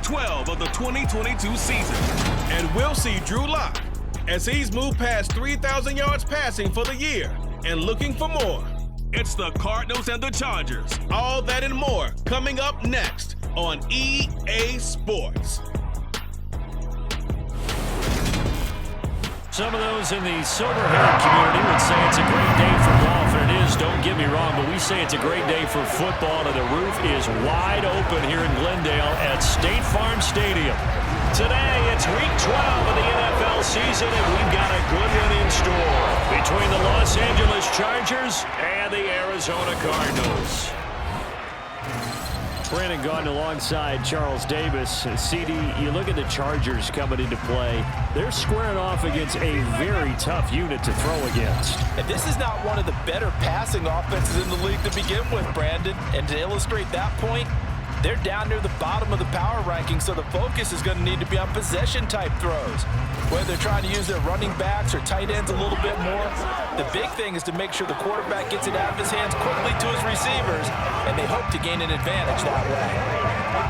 12 of the 2022 season. And we'll see Drew Lock as he's moved past 3,000 yards passing for the year and looking for more. It's the Cardinals and the Chargers. All that and more coming up next on EA Sports. Some of those in the silver-haired community would say it's a great day for golf, and it is, don't get me wrong, but we say it's a great day for football, and the roof is wide open here in Glendale at State Farm Stadium. Today, it's Week 12 of the NFL season, and we've got a good one in store between the Los Angeles Chargers and the Arizona Cardinals. Brandon Gaudin alongside Charles Davis. CD, you look at the Chargers coming into play. They're squaring off against a very tough unit to throw against. And this is not one of the better passing offenses in the league to begin with, Brandon. And to illustrate that point, they're down near the bottom of the power ranking, so the focus is going to need to be on possession-type throws. Whether they're trying to use their running backs or tight ends a little bit more, the big thing is to make sure the quarterback gets it out of his hands quickly to his receivers, and they hope to gain an advantage that way.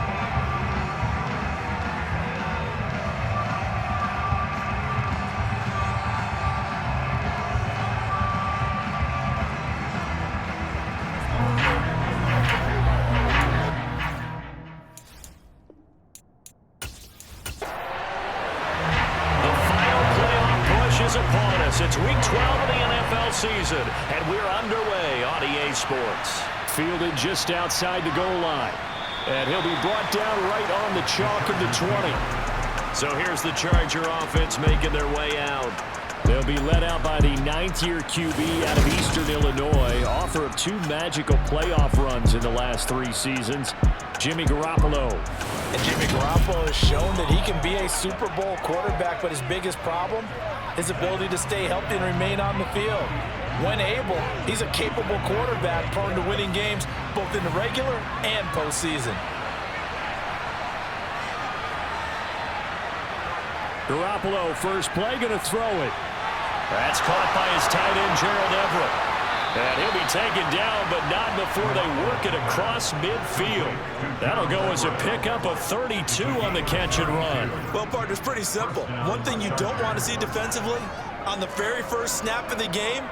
It's Week 12 of the NFL season, and we're underway on EA Sports. Fielded just outside the goal line, and he'll be brought down right on the chalk of the 20. So here's the Charger offense making their way out. They'll be led out by the ninth-year QB out of Eastern Illinois, author of 2 magical playoff runs in the last 3 seasons, Jimmy Garoppolo. And Jimmy Garoppolo has shown that he can be a Super Bowl quarterback, but his biggest problem, his ability to stay healthy and remain on the field. When able, he's a capable quarterback prone to winning games both in the regular and postseason. Garoppolo, first play, going to throw it. That's caught by his tight end, Gerald Everett. And he'll be taken down, but not before they work it across midfield. That'll go as a pickup of 32 on the catch and run. Well, partner, it's pretty simple. One thing you don't want to see defensively, on the very first snap of the game,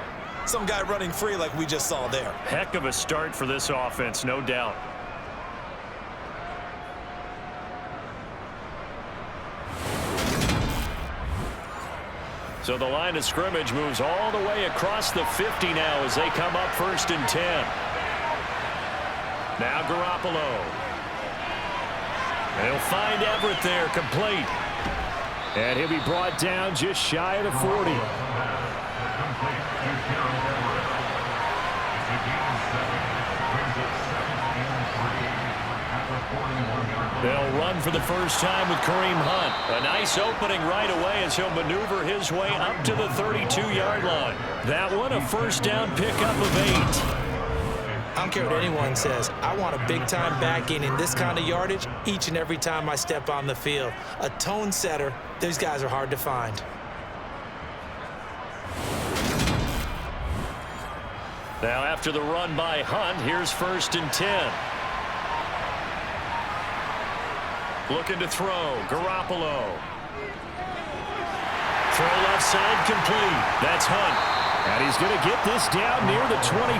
some guy running free like we just saw there. Heck of a start for this offense, no doubt. So the line of scrimmage moves all the way across the 50 now as they come up 1st and 10. Now Garoppolo. They'll find Everett there, complete. And he'll be brought down just shy of the 40. They'll run for the first time with Kareem Hunt. A nice opening right away as he'll maneuver his way up to the 32-yard line. That one, a first down pickup of 8. I don't care what anyone says. I want a big-time back gaining this kind of yardage each and every time I step on the field. A tone setter, these guys are hard to find. Now after the run by Hunt, here's 1st and 10. Looking to throw, Garoppolo. Throw left side, complete. That's Hunt. And he's going to get this down near the 25.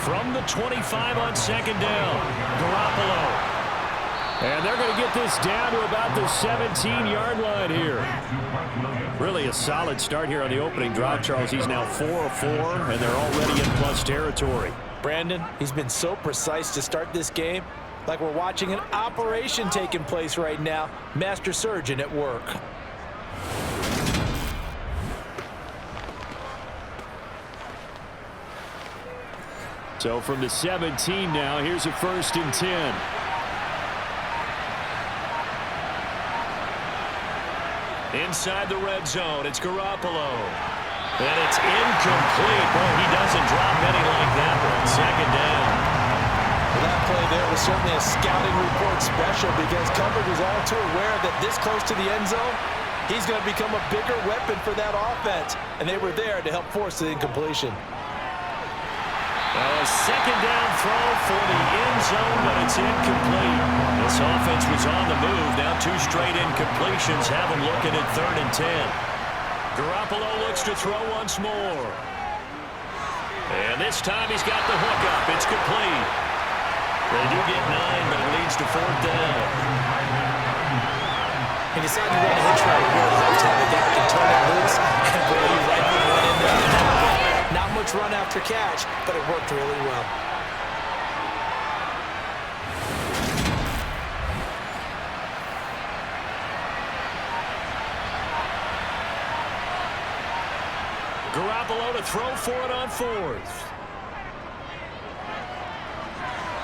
From the 25 on 2nd down, Garoppolo. And they're going to get this down to about the 17-yard line here. Really a solid start here on the opening drive, Charles. He's now 4 of 4, and they're already in plus territory. Brandon, he's been so precise to start this game, like we're watching an operation taking place right now. Master surgeon at work. So from the 17 now, here's a 1st and 10. Inside the red zone, it's Garoppolo. And it's incomplete. Boy, he doesn't drop any like that one. 2nd down. Well, that play there was certainly a scouting report special because coverage was all too aware that this close to the end zone, he's going to become a bigger weapon for that offense. And they were there to help force the incompletion. A second down throw for the end zone, but it's incomplete. This offense was on the move. Now 2 straight incompletions have them looking at 3rd and 10. Garoppolo looks to throw once more. And this time he's got the hook up. It's complete. They do get 9, but it leads to 4th down. He decided to run a hitch route really left hand. The guy can turn it loose and really right one in there. Not much run after catch, but it worked really well. Garoppolo to throw for it on 4th.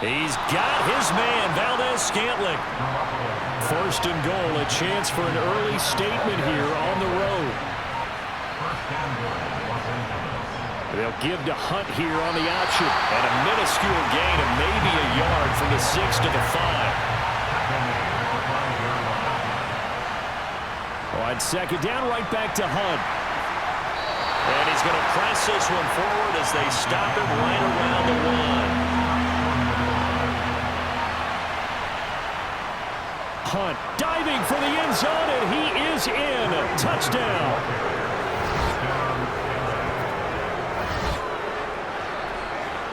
He's got his man, Valdez-Scantling. 1st and goal, a chance for an early statement here on the road. They'll give to Hunt here on the option. And a minuscule gain of maybe a yard from the 6 to the 5. On 2nd down, right back to Hunt. And he's going to press this one forward as they stop him right around the 1. Hunt diving for the end zone, and he is in. Touchdown.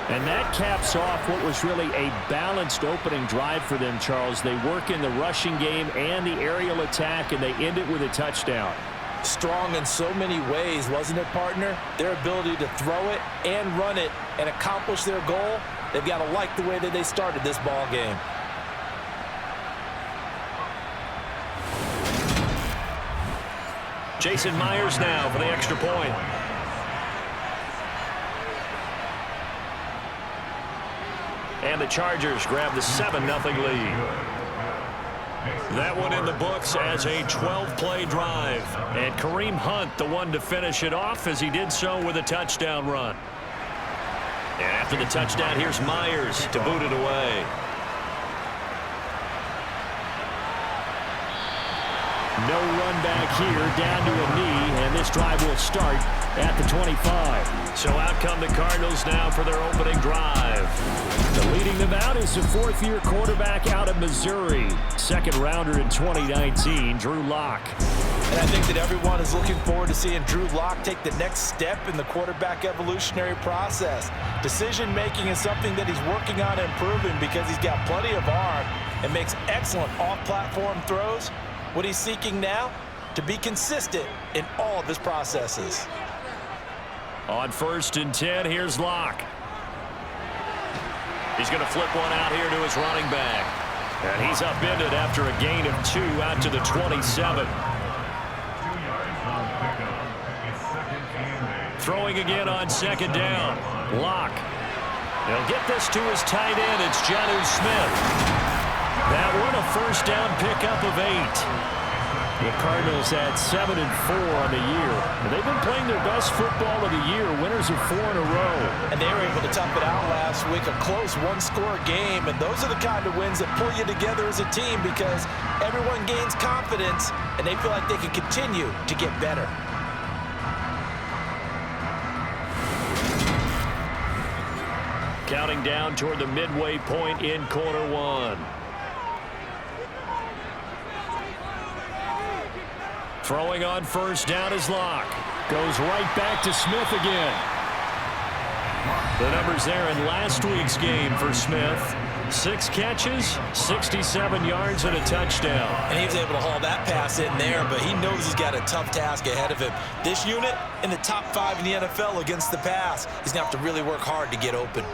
And that caps off what was really a balanced opening drive for them, Charles. They work in the rushing game and the aerial attack, and they end it with a touchdown. Strong in so many ways, wasn't it, partner? Their ability to throw it and run it and accomplish their goal, they've got to like the way that they started this ball game. Jason Myers now for the extra point. And the Chargers grab the 7-0 lead. That one in the books as a 12-play drive. And Kareem Hunt, the one to finish it off, as he did so with a touchdown run. And after the touchdown, here's Myers to boot it away. No run back here, down to a knee, and this drive will start at the 25. So out come the Cardinals now for their opening drive. Leading them out is the 4th-year quarterback out of Missouri. 2nd rounder in 2019, Drew Lock. And I think that everyone is looking forward to seeing Drew Lock take the next step in the quarterback evolutionary process. Decision-making is something that he's working on improving because he's got plenty of arm and makes excellent off-platform throws. What he's seeking now, to be consistent in all of his processes. On 1st and 10, here's Lock. He's going to flip one out here to his running back. And he's upended after a gain of 2 out to the 27. Throwing again on 2nd down. Lock. They'll get this to his tight end. It's Jonnu Smith. That one a 1st down pickup of 8. The Cardinals had 7-4 on the year. And they've been playing their best football of the year, winners of 4 in a row. And they were able to tough it out last week, a close 1-score game. And those are the kind of wins that pull you together as a team because everyone gains confidence and they feel like they can continue to get better. Counting down toward the midway point in quarter 1. Throwing on 1st down is Lock. Goes right back to Smith again. The numbers there in last week's game for Smith. 6 catches, 67 yards, and a touchdown. And he was able to haul that pass in there, but he knows he's got a tough task ahead of him. This unit in the top 5 in the NFL against the pass. He's going to have to really work hard to get open.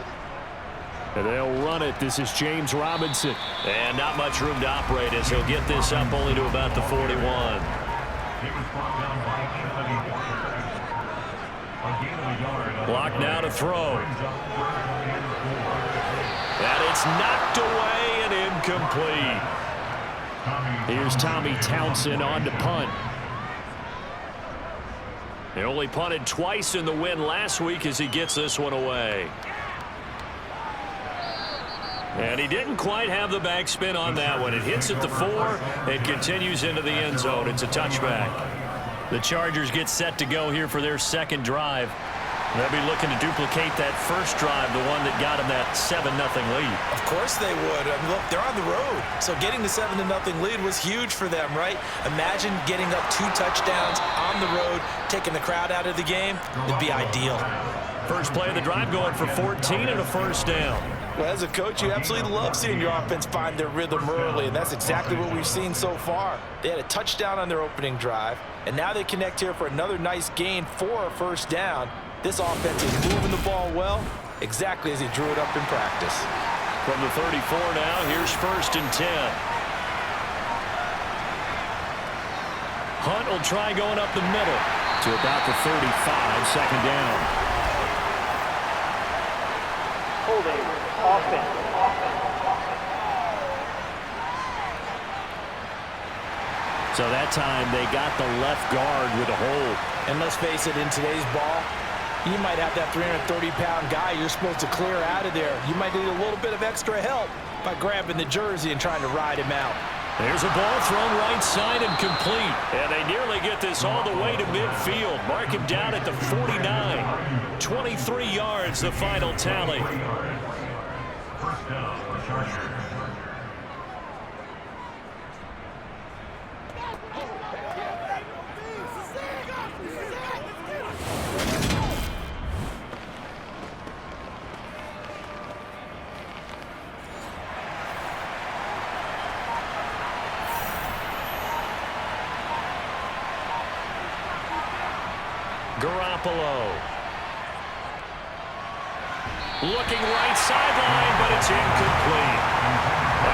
And they'll run it. This is James Robinson. And not much room to operate as he'll get this up only to about the 41. Block now to throw. And it's knocked away and incomplete. Here's Tommy Townsend on to punt. They only punted twice in the win last week as he gets this one away. And he didn't quite have the backspin on that one. It hits at the 4 and continues into the end zone. It's a touchback. The Chargers get set to go here for their 2nd drive. They'll be looking to duplicate that first drive, the one that got them that 7-0 lead. Of course they would. I mean, look, they're on the road. So getting the 7-0 lead was huge for them, right? Imagine getting up 2 touchdowns on the road, taking the crowd out of the game. It'd be ideal. First play of the drive going for 14 and a first down. Well, as a coach, you absolutely love seeing your offense find their rhythm early, and that's exactly what we've seen so far. They had a touchdown on their opening drive, and now they connect here for another nice gain for a first down. This offense is moving the ball well, exactly as he drew it up in practice. From the 34 now, here's 1st and 10. Hunt will try going up the middle to about the 35, second down. Holding offense. So that time they got the left guard with a hold. And let's face it, in today's ball, you might have that 330-pound guy you're supposed to clear out of there. You might need a little bit of extra help by grabbing the jersey and trying to ride him out. There's a ball thrown right side and complete. And they nearly get this all the way to midfield. Mark him down at the 49. 23 yards, the final tally. First down, the Chargers. Garoppolo. Looking right sideline, but it's incomplete.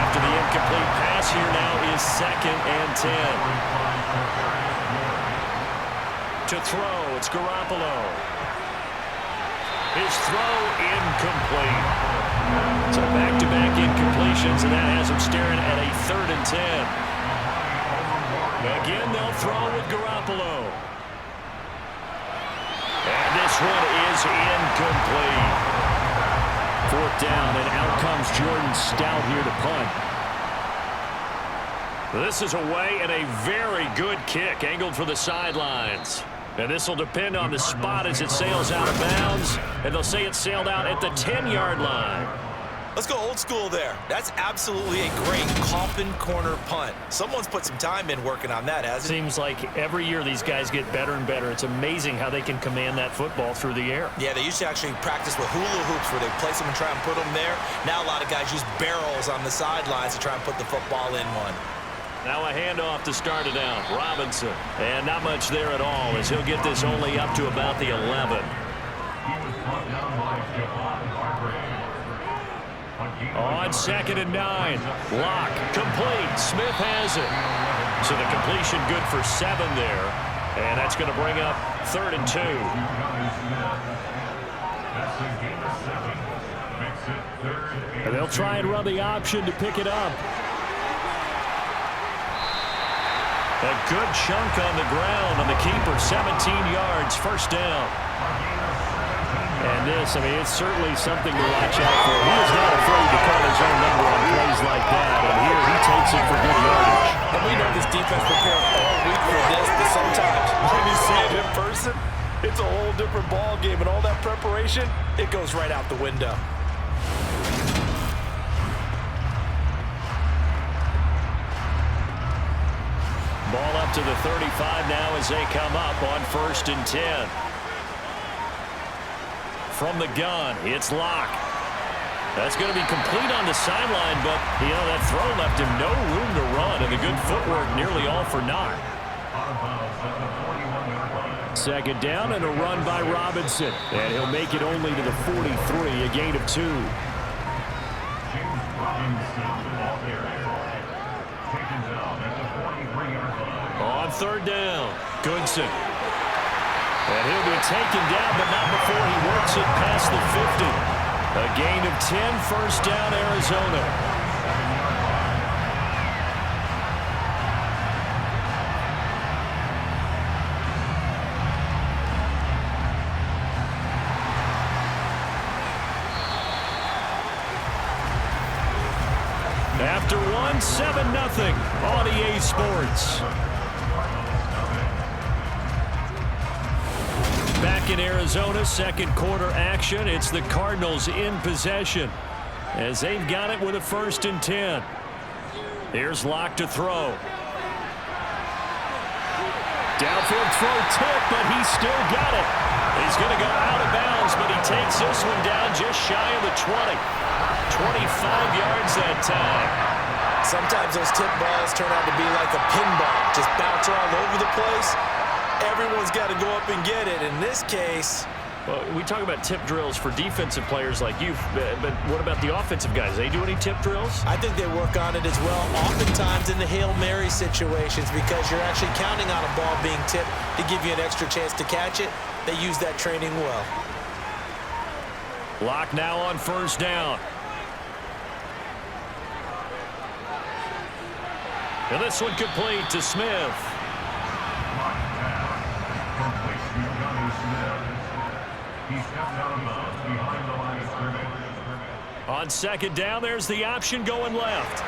After the incomplete pass, here now is 2nd and 10. To throw, it's Garoppolo. His throw incomplete. So back-to-back incompletions, and that has him staring at a 3rd and 10. Again, they'll throw with Garoppolo. And this one is incomplete. 4th down, and out comes Jordan Stout here to punt. This is away and a very good kick, angled for the sidelines. And this will depend on the spot as it sails out of bounds. And they'll say it sailed out at the 10-yard line. Let's go old school there. That's absolutely a great coffin corner punt. Someone's put some time in working on that, hasn't it? Seems like every year these guys get better and better. It's amazing how they can command that football through the air. Yeah, they used to actually practice with hula hoops where they place them and try and put them there. Now a lot of guys use barrels on the sidelines to try and put the football in one. Now a handoff to start it out. Robinson. And not much there at all as he'll get this only up to about the 11. He was brought down by Javon Hargrave. On 2nd and 9. Lock. Complete. Smith has it. So the completion good for 7 there. And that's going to bring up 3rd and 2. And they'll try and run the option to pick it up. A good chunk on the ground on the keeper. 17 yards. First down. And this, I mean, it's certainly something to watch out for. He is not afraid to call his own number on plays like that. And here he takes it for good yardage. And we know this defense prepared all week for this, but sometimes when you see it in person, it's a whole different ball game. And all that preparation, it goes right out the window. Ball up to the 35 now as they come up on 1st and 10. From the gun, it's Lock. That's going to be complete on the sideline, but, you know, that throw left him no room to run, and the good footwork nearly all for naught. 2nd down and a run by Robinson, and he'll make it only to the 43, a gain of 2. On 3rd down, Goodson. And he'll be taken down, but not before he works it past the 50. A gain of 10, 1st down, Arizona. After one, 7-0 on EA Sports. Back in Arizona, second quarter action. It's the Cardinals in possession as they've got it with a 1st and 10. Here's Locke to throw. Downfield throw tip, but he's still got it. He's going to go out of bounds, but he takes this one down just shy of the 20. 25 yards that time. Sometimes those tip balls turn out to be like a pinball. Just bounce all over the place. Everyone's got to go up and get it. In this case... Well, we talk about tip drills for defensive players like you, but what about the offensive guys? They do any tip drills? I think they work on it as well, oftentimes in the Hail Mary situations, because you're actually counting on a ball being tipped to give you an extra chance to catch it. They use that training well. Locke now on 1st down. And this one complete to Smith. He stepped out of bounds behind the line of scrimmage. On 2nd down, there's the option going left.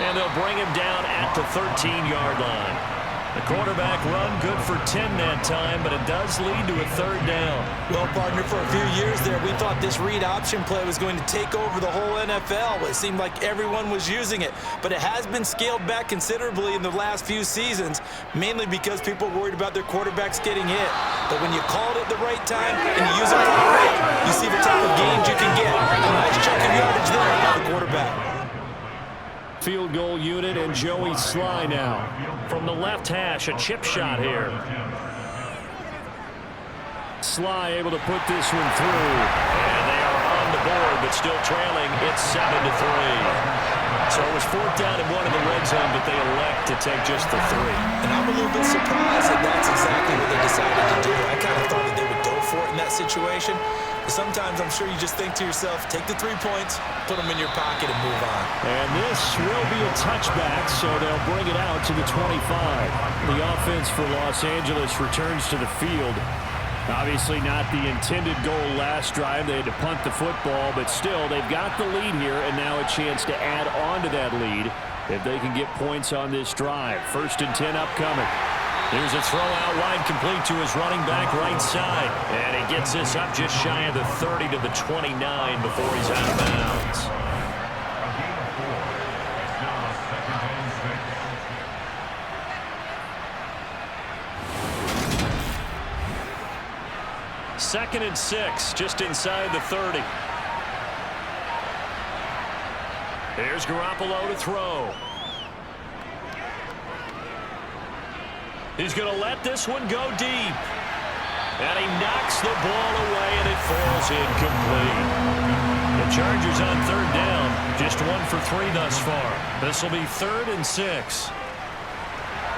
And they'll bring him down at the 13-yard line. The quarterback run good for 10 that time, but it does lead to a 3rd down. Well, partner, for a few years there, we thought this read option play was going to take over the whole NFL. It seemed like everyone was using it, but it has been scaled back considerably in the last few seasons, mainly because people are worried about their quarterbacks getting hit. But when you call it at the right time and you use it properly, you see the type of gains you can get. A nice chunk of yardage there by the quarterback. Field goal unit and Joey Sly now. From the left hash, a chip shot here. Sly able to put this one through. And they are on the board, but still trailing. It's 7-3. So it was 4th down and 1 in the red zone, but they elect to take just the 3. And I'm a little bit surprised that that's exactly what they decided to do. I kind of thought that they would go for it in that situation. But sometimes I'm sure you just think to yourself, take the 3 points, put them in your pocket, and move on. And this will be a touchback, so they'll bring it out to the 25. The offense for Los Angeles returns to the field. Obviously not the intended goal last drive. They had to punt the football, but still, they've got the lead here, and now a chance to add on to that lead if they can get points on this drive. 1st and 10 upcoming. Here's a throw out wide, complete to his running back right side. And he gets this up just shy of the 30 to the 29 before he's out of bounds. A gain of 4. It's now 2nd and 6. 2nd and 6, just inside the 30. Here's Garoppolo to throw. He's going to let this one go deep. And he knocks the ball away, and it falls incomplete. The Chargers on 3rd down, just 1 for 3 thus far. This will be 3rd and 6.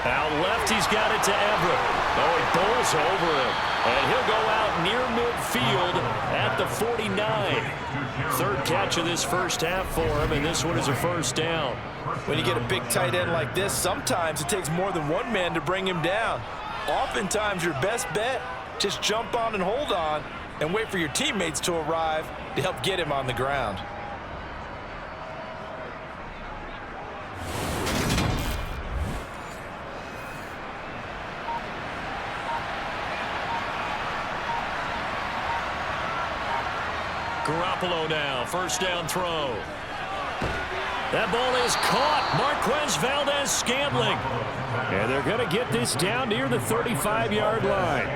Out left, he's got it to Everett. Oh, he bowls over him. And he'll go out near midfield at the 49. 3rd catch of this first half for him, and this one is a 1st down. When you get a big tight end like this, sometimes it takes more than one man to bring him down. Oftentimes, your best bet, just jump on and hold on and wait for your teammates to arrive to help get him on the ground. Garoppolo now, 1st down throw. That ball is caught. Marquez Valdez-Scantling. And they're going to get this down near the 35-yard line.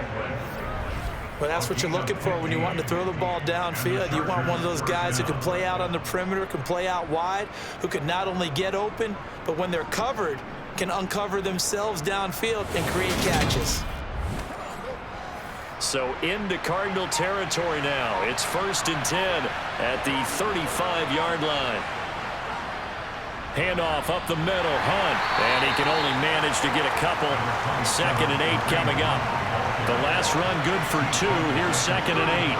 Well, that's what you're looking for when you want to throw the ball downfield. You want one of those guys who can play out on the perimeter, can play out wide, who can not only get open, but when they're covered, can uncover themselves downfield and create catches. So into Cardinal territory now. It's 1st and 10 at the 35-yard line. Handoff up the middle, Hunt, and he can only manage to get a couple. 2nd and 8 coming up. The last run good for 2. Here's 2nd and 8.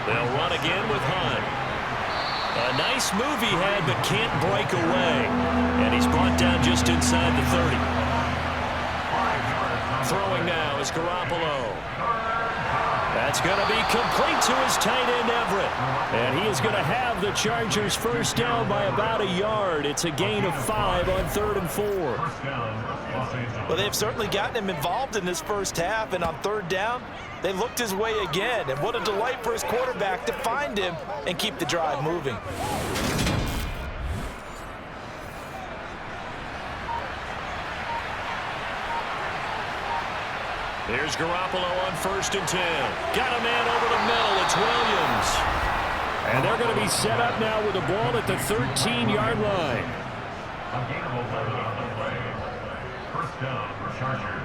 They'll run again with Hunt. A nice move he had, but can't break away. And he's brought down just inside the 30. Throwing now is Garoppolo. That's going to be complete to his tight end, Everett. And he is going to have the Chargers first down by about a yard. It's a gain of 5 on 3rd and 4. Well, they've certainly gotten him involved in this first half, and on 3rd down, they looked his way again. And what a delight for his quarterback to find him and keep the drive moving. Here's Garoppolo on 1st and 10. Got a man over the middle. It's Williams. And they're going to be set up now with the ball at the 13-yard line. A gain of 11 on the play. First down for Chargers.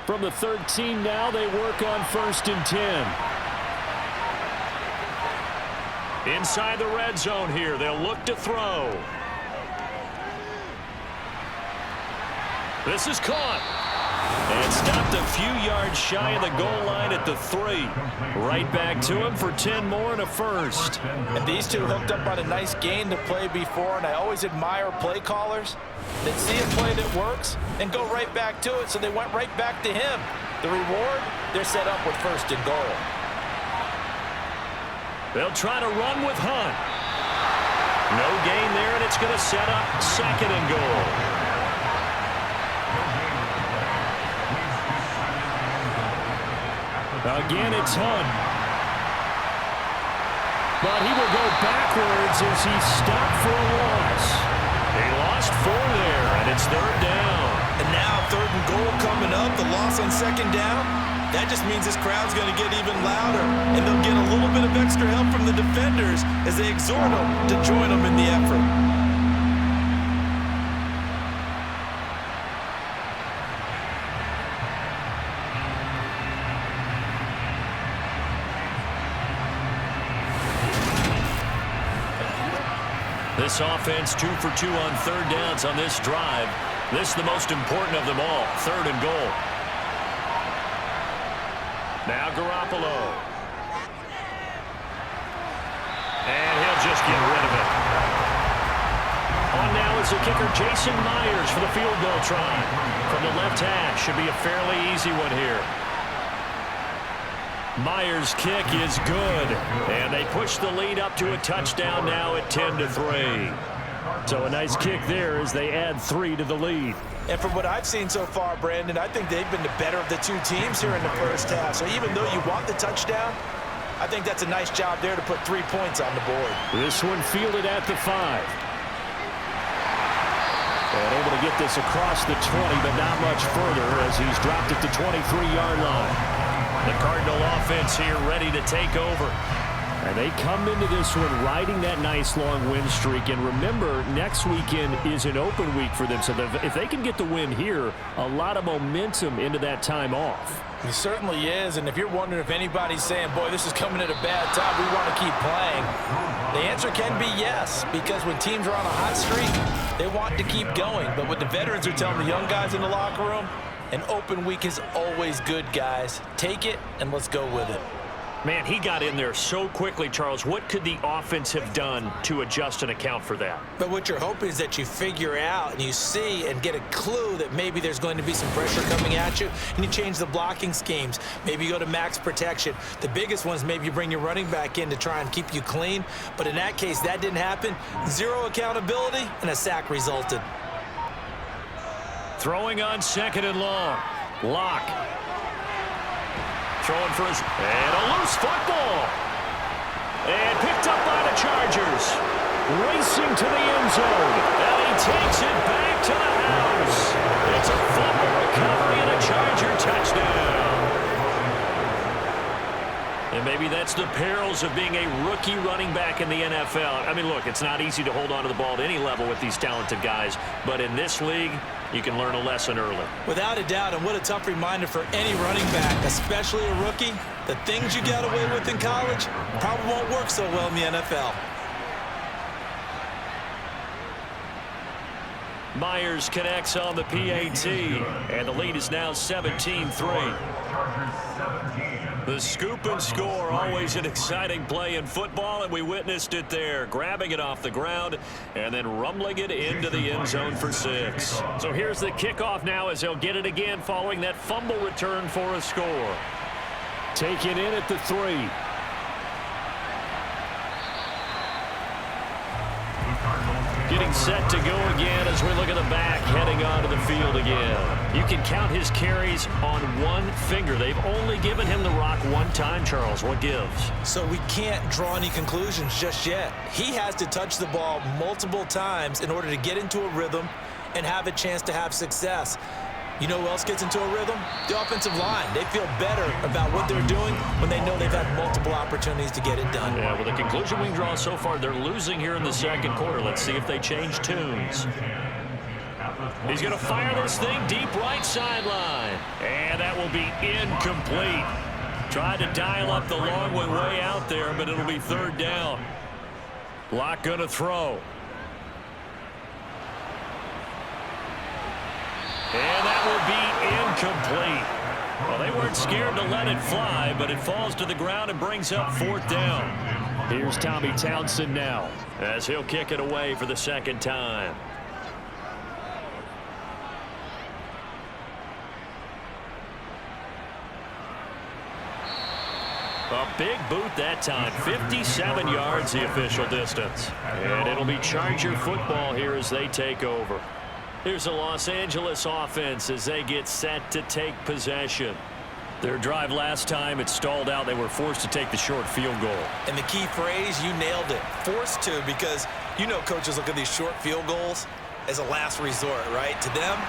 From the 13 now, they work on 1st and 10. Inside the red zone here, they'll look to throw. This is caught. And stopped a few yards shy of the goal line at the 3. Right back to him for 10 more and a first. And these two hooked up on a nice gain to play before, and I always admire play callers that see a play that works and go right back to it, so they went right back to him. The reward, they're set up with 1st and goal. They'll try to run with Hunt. No gain there, and it's going to set up 2nd and goal. Again, it's Hunt. But he will go backwards as he's stopped for a loss. He lost 4 there, and it's 3rd down. And now 3rd and goal coming up, the loss on 2nd down. That just means this crowd's going to get even louder, and they'll get a little bit of extra help from the defenders as they exhort them to join them in the effort. This offense 2 for 2 on 3rd downs on this drive. This is the most important of them all, 3rd and goal. Now Garoppolo. And he'll just get rid of it. On now is the kicker Jason Myers for the field goal try. From the left hash, should be a fairly easy one here. Myers' kick is good. And they push the lead up to a touchdown now at 10-3. So a nice kick there as they add 3 to the lead. And from what I've seen so far, Brandon, I think they've been the better of the two teams here in the first half. So even though you want the touchdown, I think that's a nice job there to put 3 points on the board. This one fielded at the 5. And able to get this across the 20, but not much further as he's dropped at the 23-yard line. The Cardinal offense here ready to take over. And they come into this one riding that nice long win streak. And remember, next weekend is an open week for them. So if they can get the win here, a lot of momentum into that time off. It certainly is. And if you're wondering if anybody's saying, boy, this is coming at a bad time, we want to keep playing, the answer can be yes. Because when teams are on a hot streak, they want to keep going. But what the veterans are telling the young guys in the locker room, an open week is always good, guys. Take it and let's go with it. Man, he got in there so quickly, Charles. What could the offense have done to adjust and account for that? But what you're hoping is that you figure out and you see and get a clue that maybe there's going to be some pressure coming at you, and you change the blocking schemes. Maybe you go to max protection. The biggest one is maybe you bring your running back in to try and keep you clean. But in that case, that didn't happen. 0 accountability, and a sack resulted. Throwing on 2nd and long. Lock. Throwing for his, and a loose football. And picked up by the Chargers. Racing to the end zone. And he takes it back to the house. It's a fumble recovery and a Charger touchdown. And maybe that's the perils of being a rookie running back in the NFL. I mean, look, it's not easy to hold on to the ball at any level with these talented guys. But in this league, you can learn a lesson early. Without a doubt, and what a tough reminder for any running back, especially a rookie. The things you got away with in college probably won't work so well in the NFL. Myers connects on the PAT, and the lead is now 17-3. The scoop and score, always an exciting play in football, and we witnessed it there, grabbing it off the ground and then rumbling it into the end zone for 6. So here's the kickoff now as they'll get it again following that fumble return for a score. Taken in at the 3. Getting set to go again as we look at the back, heading onto the field again. You can count his carries on one finger. They've only given him the rock one time, Charles. What gives? So we can't draw any conclusions just yet. He has to touch the ball multiple times in order to get into a rhythm and have a chance to have success. You know who else gets into a rhythm? The offensive line. They feel better about what they're doing when they know they've had multiple opportunities to get it done. Yeah, well, the conclusion we can draw so far, they're losing here in the second quarter. Let's see if they change tunes. He's going to fire this thing deep right sideline. And that will be incomplete. Tried to dial up the long one way out there, but it'll be 3rd down. Locke going to throw. And that will be incomplete. Well, they weren't scared to let it fly, but it falls to the ground and brings up 4th down. Here's Tommy Townsend now as he'll kick it away for the 2nd time. A big boot that time. 57 yards the official distance. And it'll be Charger football here as they take over. Here's the Los Angeles offense as they get set to take possession. Their drive last time, it stalled out. They were forced to take the short field goal. And the key phrase, you nailed it. Forced to, because you know coaches look at these short field goals as a last resort, right? To them,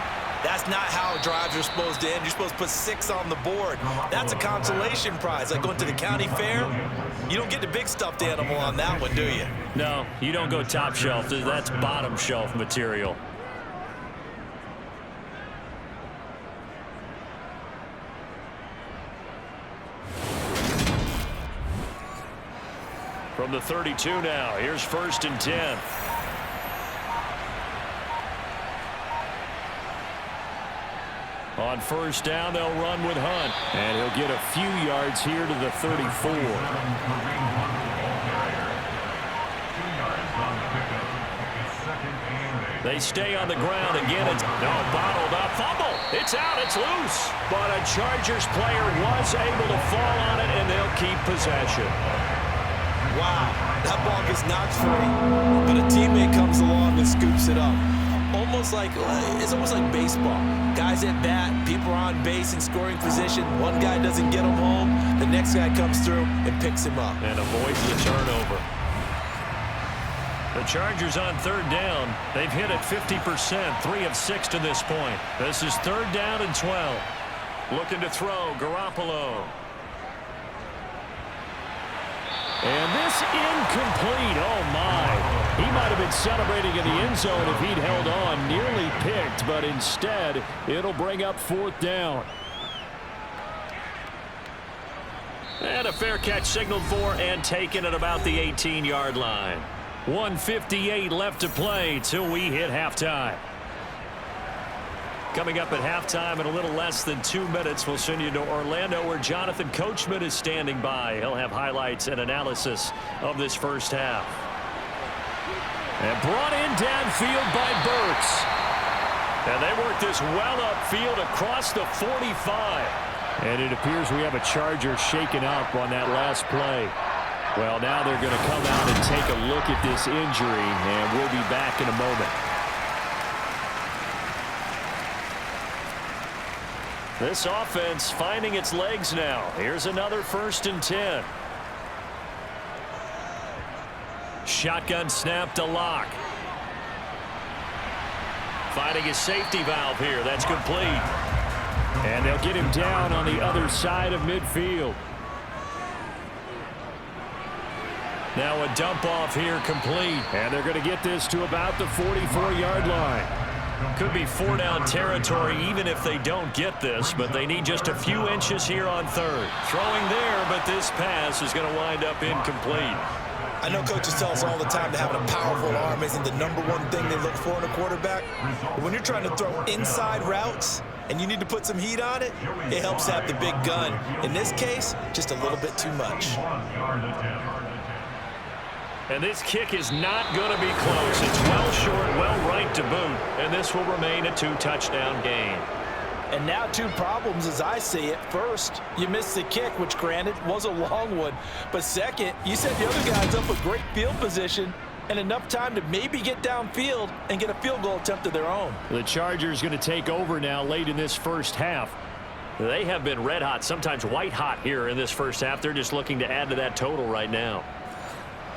that's not how drives are supposed to end. You're supposed to put 6 on the board. That's a consolation prize. Like going to the county fair, you don't get the big stuffed animal on that one, do you? No, you don't go top shelf. That's bottom shelf material. From the 32 now, here's 1st and 10. On 1st down, they'll run with Hunt. And he'll get a few yards here to the 34. They stay on the ground again. It's bottled up. Fumble. It's out. It's loose. But a Chargers player was able to fall on it, and they'll keep possession. Wow, that ball gets knocked free, but a teammate comes along and scoops it up. It's almost like baseball. Guys at bat, people are on base in scoring position. One guy doesn't get him home, the next guy comes through and picks him up. And avoids the turnover. The Chargers on 3rd down. They've hit it 50%, 3 of 6 to this point. This is 3rd down and 12. Looking to throw, Garoppolo. And this incomplete. Oh, my. He might have been celebrating in the end zone if he'd held on. Nearly picked, but instead, it'll bring up 4th down. And a fair catch signaled for and taken at about the 18-yard line. 1:58 left to play till we hit halftime. Coming up at halftime in a little less than 2 minutes, we'll send you to Orlando where Jonathan Coachman is standing by. He'll have highlights and analysis of this first half. And brought in downfield by Burks. And they work this well upfield across the 45. And it appears we have a Charger shaken up on that last play. Well, now they're going to come out and take a look at this injury, and we'll be back in a moment. This offense finding its legs now. Here's another 1st and 10. Shotgun snap to Locke. Finding his safety valve here. That's complete. And they'll get him down on the other side of midfield. Now a dump off here complete. And they're going to get this to about the 44-yard line. Could be 4-down territory even if they don't get this, but they need just a few inches here on 3rd. Throwing there, but this pass is going to wind up incomplete. I know coaches tell us all the time that having a powerful arm isn't the #1 thing they look for in a quarterback. But when you're trying to throw inside routes and you need to put some heat on it, it helps have the big gun. In this case, just a little bit too much. And this kick is not going to be close. It's well short, well right to boot, and this will remain a 2-touchdown game. And now 2 problems as I see it. First, you missed the kick, which granted was a long one. But second, you set the other guys up with great field position and enough time to maybe get downfield and get a field goal attempt of their own. The Chargers going to take over now late in this first half. They have been red hot, sometimes white hot here in this first half. They're just looking to add to that total right now.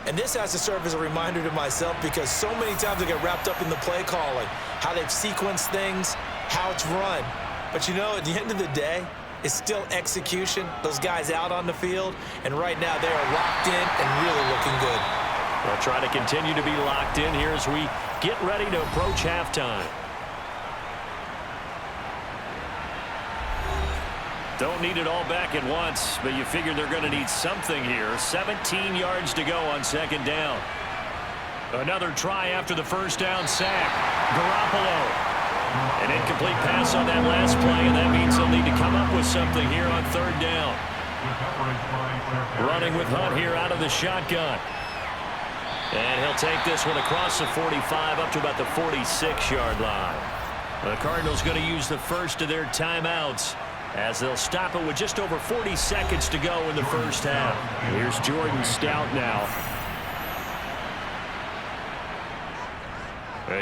And this has to serve as a reminder to myself because so many times I get wrapped up in the play calling, how they've sequenced things, how it's run. But you know, at the end of the day, it's still execution. Those guys out on the field, and right now they are locked in and really looking good. We'll try to continue to be locked in here as we get ready to approach halftime. Don't need it all back at once, but you figure they're going to need something here. 17 yards to go on second down. Another try after the first down sack. Garoppolo. An incomplete pass on that last play, and that means they'll need to come up with something here on third down. Running with Hunt here out of the shotgun. And he'll take this one across the 45 up to about the 46-yard line. The Cardinals going to use the first of their timeouts as they'll stop it with just over 40 seconds to go in the first half. Here's Jordan Stout now.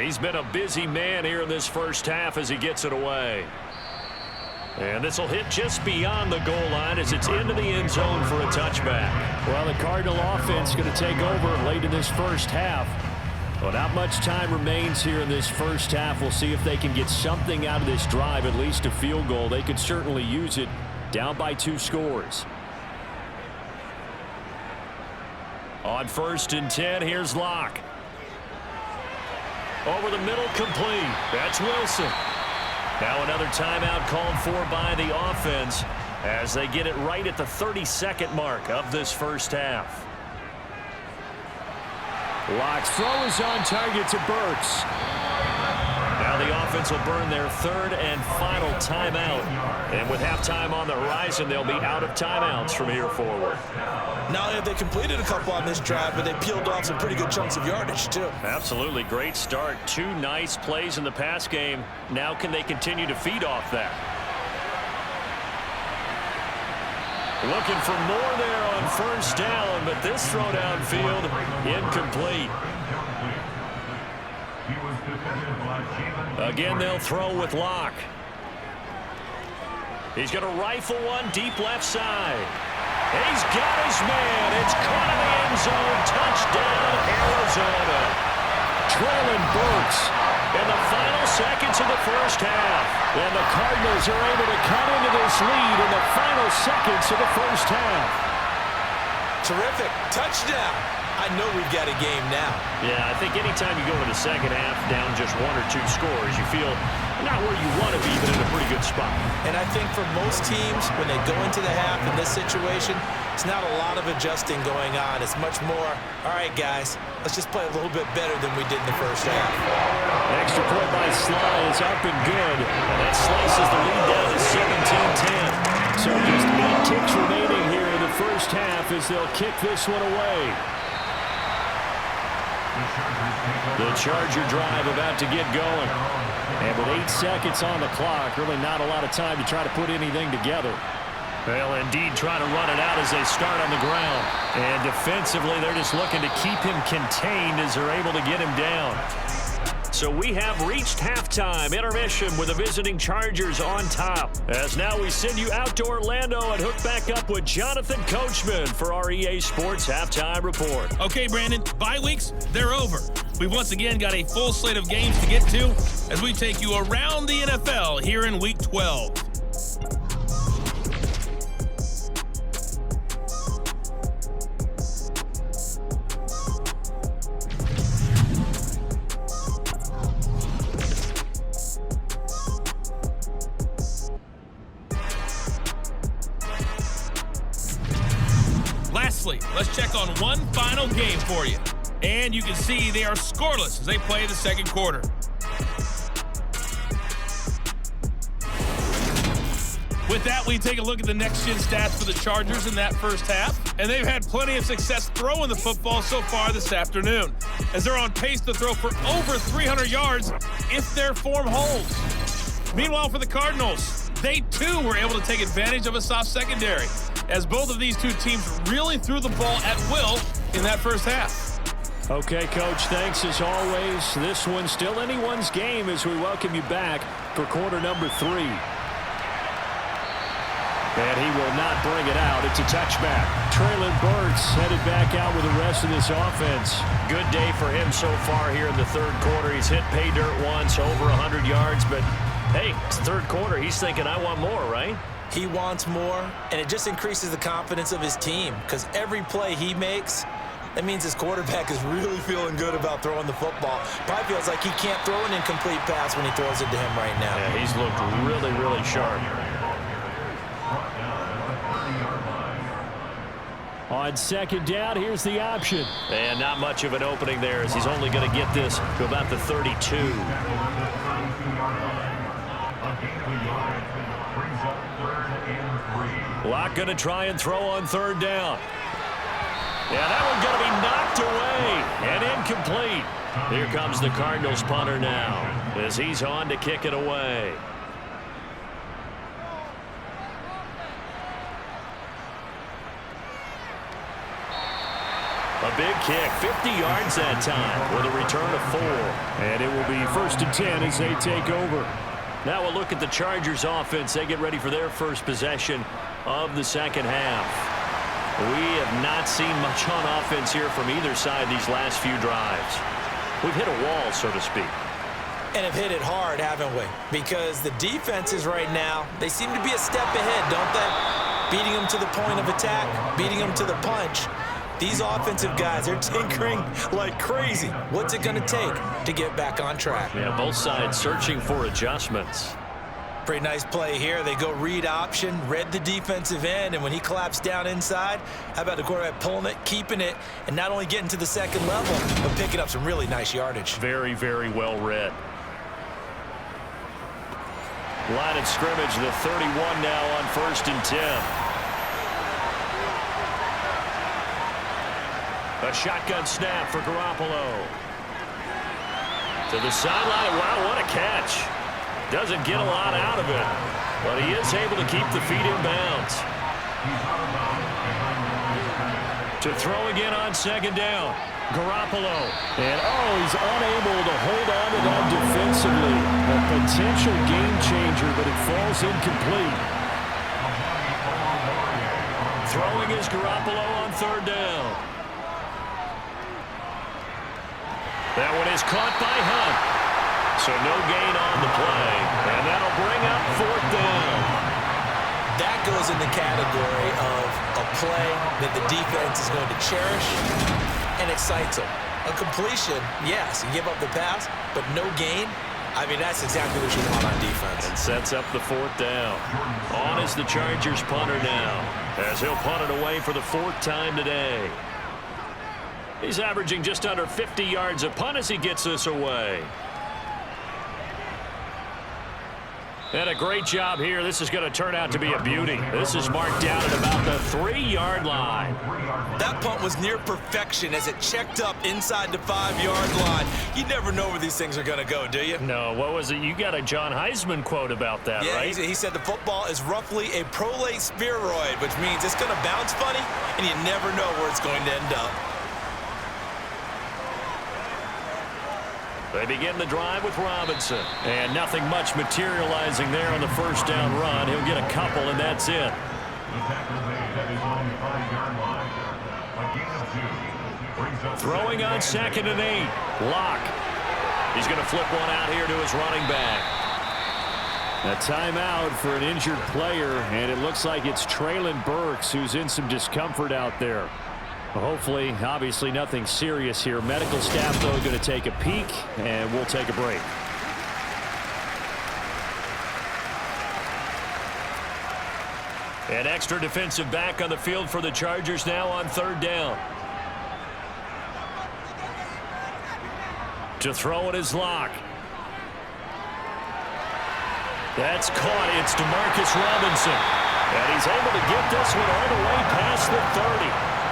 He's been a busy man here in this first half as he gets it away. And this will hit just beyond the goal line as it's into the end zone for a touchback. Well, the Cardinal offense going to take over late in this first half. Well, not much time remains here in this first half. We'll see if they can get something out of this drive, at least a field goal. They could certainly use it, down by 2 scores. On 1st and 10, here's Locke. Over the middle, complete. That's Wilson. Now another timeout called for by the offense as they get it right at the 32nd mark of this first half. Locke's throw is on target to Burks. Now the offense will burn their 3rd and final timeout. And with halftime on the horizon, they'll be out of timeouts from here forward. Not only have they completed a couple on this drive, but they peeled off some pretty good chunks of yardage, too. Absolutely. Great start. 2 nice plays in the pass game. Now can they continue to feed off that? Looking for more there on 1st down, but this throw downfield incomplete. Again, they'll throw with Locke. He's going to rifle one deep left side. He's got his man. It's caught in the end zone. Touchdown, Arizona. Traylon Burks in the final seconds of the first half. And the Cardinals are able to cut into this lead in the final seconds of the first half. Terrific. Touchdown. I know we've got a game now. Yeah, I think anytime you go into the second half down just 1 or 2 scores, you feel not where you want to be, but in a pretty good spot. And I think for most teams, when they go into the half in this situation, it's not a lot of adjusting going on. It's much more, all right, guys, let's just play a little bit better than we did in the first half. Extra point by Sly is up and good. And that slices the lead down to 17-10. So just 8 kicks remaining here in the first half as they'll kick this one away. The Charger drive about to get going. And with 8 seconds on the clock, really not a lot of time to try to put anything together. Well, indeed, trying to run it out as they start on the ground. And defensively, they're just looking to keep him contained as they're able to get him down. So we have reached halftime intermission with the visiting Chargers on top. As now we send you out to Orlando and hook back up with Jonathan Coachman for our EA Sports Halftime Report. Okay, Brandon, bye weeks, they're over. We've once again got a full slate of games to get to as we take you around the NFL here in Week 12. Lastly, let's check on one final game for you. And you can see they are scoreless as they play the second quarter. With that, we take a look at the next-gen stats for the Chargers in that first half. And they've had plenty of success throwing the football so far this afternoon, as they're on pace to throw for over 300 yards if their form holds. Meanwhile, for the Cardinals, they too were able to take advantage of a soft secondary, as both of these two teams really threw the ball at will in that first half. Okay, Coach, thanks as always. This one's still anyone's game as we welcome you back for quarter number 3. And he will not bring it out. It's a touchback. Treylon Burks headed back out with the rest of this offense. Good day for him so far here in the third quarter. He's hit pay dirt once, over 100 yards. But, hey, it's third quarter. He's thinking, I want more, right? He wants more, and it just increases the confidence of his team because every play he makes, that means his quarterback is really feeling good about throwing the football. Probably feels like he can't throw an incomplete pass when he throws it to him right now. Yeah, he's looked really, really sharp. On second down, here's the option. And not much of an opening there as he's only going to get this to about the 32. Locke going to try and throw on third down. Yeah, that one going to be knocked away and incomplete. Here comes the Cardinals punter now as he's on to kick it away. A big kick, 50 yards that time with a return of 4. And it will be 1st and 10 as they take over. Now we'll look at the Chargers offense. They get ready for their first possession of the second half. We have not seen much on offense here from either side these last few drives. We've hit a wall, so to speak. And have hit it hard, haven't we? Because the defenses right now, they seem to be a step ahead, don't they? Beating them to the point of attack, beating them to the punch. These offensive guys, they're tinkering like crazy. What's it going to take to get back on track? Yeah, both sides searching for adjustments. Pretty nice play here. They go read option, read the defensive end, and when he collapsed down inside, how about the quarterback pulling it, keeping it, and not only getting to the second level, but picking up some really nice yardage. Very, very well read. Line of scrimmage, the 31 now on 1st and 10. A shotgun snap for Garoppolo. To the sideline. Wow, what a catch. Doesn't get a lot out of it, but he is able to keep the feet in bounds. To throw again on second down. Garoppolo. And, he's unable to hold on to that defensively. A potential game changer, but it falls incomplete. Throwing is Garoppolo on third down. That one is caught by Hunt. So no gain on the play. And that'll bring up 4th down. That goes in the category of a play that the defense is going to cherish and excites them. A completion, yes, you give up the pass, but no gain. I mean, that's exactly what you want on defense. And sets up the 4th down. On is the Chargers punter now, as he'll punt it away for the 4th time today. He's averaging just under 50 yards a punt as he gets this away. And a great job here. This is going to turn out to be a beauty. This is marked down at about the 3-yard line. That punt was near perfection as it checked up inside the 5-yard line. You never know where these things are going to go, do you? No, what was it? You got a John Heisman quote about that, right? Yeah, he said the football is roughly a prolate spheroid, which means it's going to bounce funny, and you never know where it's going to end up. They begin the drive with Robinson. And nothing much materializing there on the first down run. He'll get a couple, and that's it. Throwing on 2nd and 8. Locke. He's going to flip one out here to his running back. A timeout for an injured player, and it looks like it's Treylon Burks who's in some discomfort out there. Hopefully, obviously nothing serious here. Medical staff, though, going to take a peek, and we'll take a break. An extra defensive back on the field for the Chargers now on 3rd down. To throw it is Locke. That's caught. It's DeMarcus Robinson. And he's able to get this one all the way past the 30.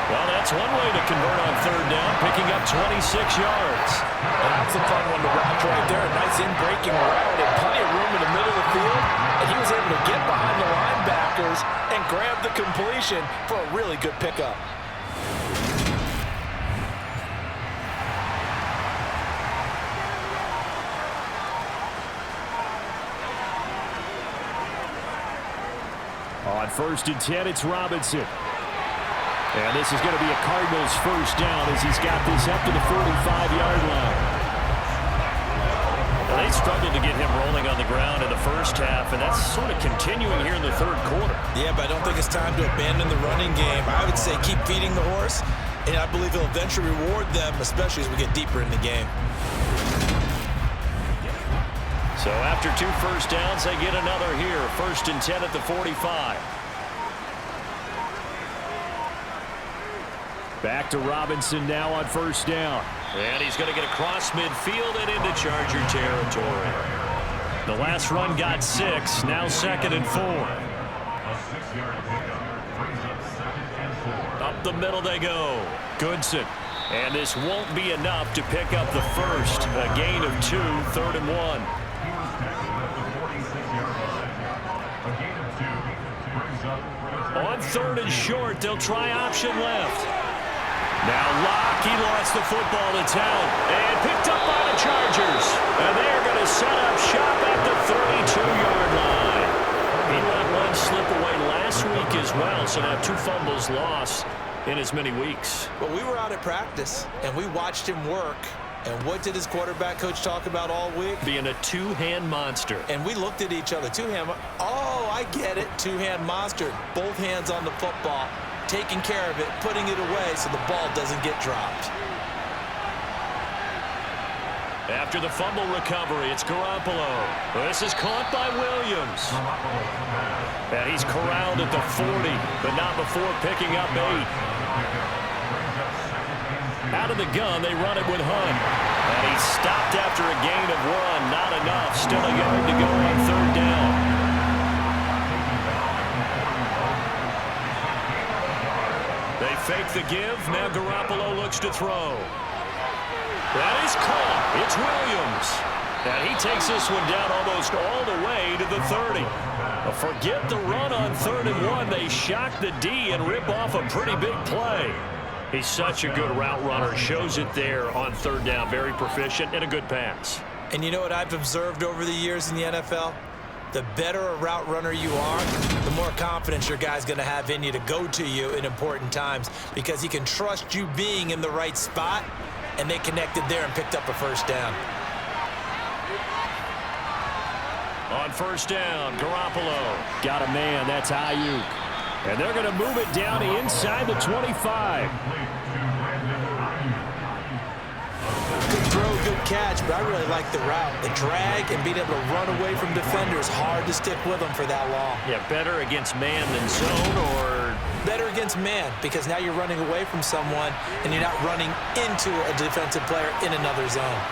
Well, that's one way to convert on 3rd down, picking up 26 yards. That's a fun one to watch right there. A nice in-breaking route and plenty of room in the middle of the field. And he was able to get behind the linebackers and grab the completion for a really good pickup. On 1st and 10, it's Robinson. And this is going to be a Cardinals 1st down as he's got this up to the 45-yard line. Well, they struggled to get him rolling on the ground in the first half, and that's sort of continuing here in the 3rd quarter. Yeah, but I don't think it's time to abandon the running game. I would say keep feeding the horse, and I believe he'll eventually reward them, especially as we get deeper in the game. So after 2 first downs, they get another here. 1st and 10 at the 45. Back to Robinson now on 1st down. And he's going to get across midfield and into Charger territory. The last run got 6. Now 2nd and 4. A 6-yard pickup brings up 2nd and 4. Up the middle they go. Goodson. And this won't be enough to pick up the first. A gain of 2, 3rd and 1. He was tackled at the 46-yard line. A gain of 2 brings up On 3rd and short, they'll try option left. Now Locke, he lost the football to Town. And picked up by the Chargers. And they're going to set up shop at the 32-yard line. He let one slip away last week as well, so now 2 fumbles lost in as many weeks. But we were out at practice, and we watched him work. And what did his quarterback coach talk about all week? Being a 2-hand monster. And we looked at each other. 2-hand. Oh, I get it. 2-hand monster. Both hands on the football, taking care of it, putting it away so the ball doesn't get dropped. After the fumble recovery, it's Garoppolo. This is caught by Williams. And he's corralled at the 40, but not before picking up 8. Out of the gun, they run it with Hunt. And he stopped after a gain of 1. Not enough. Still a yard to go on 3rd down. They fake the give. Now Garoppolo looks to throw. That is caught. It's Williams. And he takes this one down almost all the way to the 30. Forget the run on 3rd and 1. They shock the D and rip off a pretty big play. He's such a good route runner. Shows it there on 3rd down. Very proficient and a good pass. And you know what I've observed over the years in the NFL? The better a route runner you are, the more confidence your guy's going to have in you to go to you in important times because he can trust you being in the right spot, and they connected there and picked up a 1st down. On 1st down, Garoppolo. Got a man. That's Ayuk. And they're going to move it down inside the 25. Good throw, good catch, but I really like the route. The drag and being able to run away from defenders, hard to stick with them for that long. Yeah, better against man than zone, or better against man because now you're running away from someone and you're not running into a defensive player in another zone.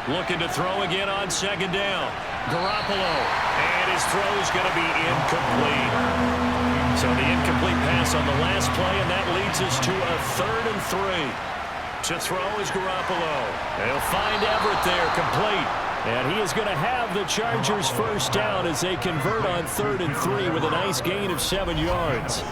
Looking to throw again on 2nd down. Garoppolo. And his throw is going to be incomplete. So the incomplete pass on the last play, and that leads us to a 3rd and 3. To throw is Garoppolo. They'll find Everett there, complete. And he is going to have the Chargers 1st down as they convert on 3rd and 3 with a nice gain of 7 yards.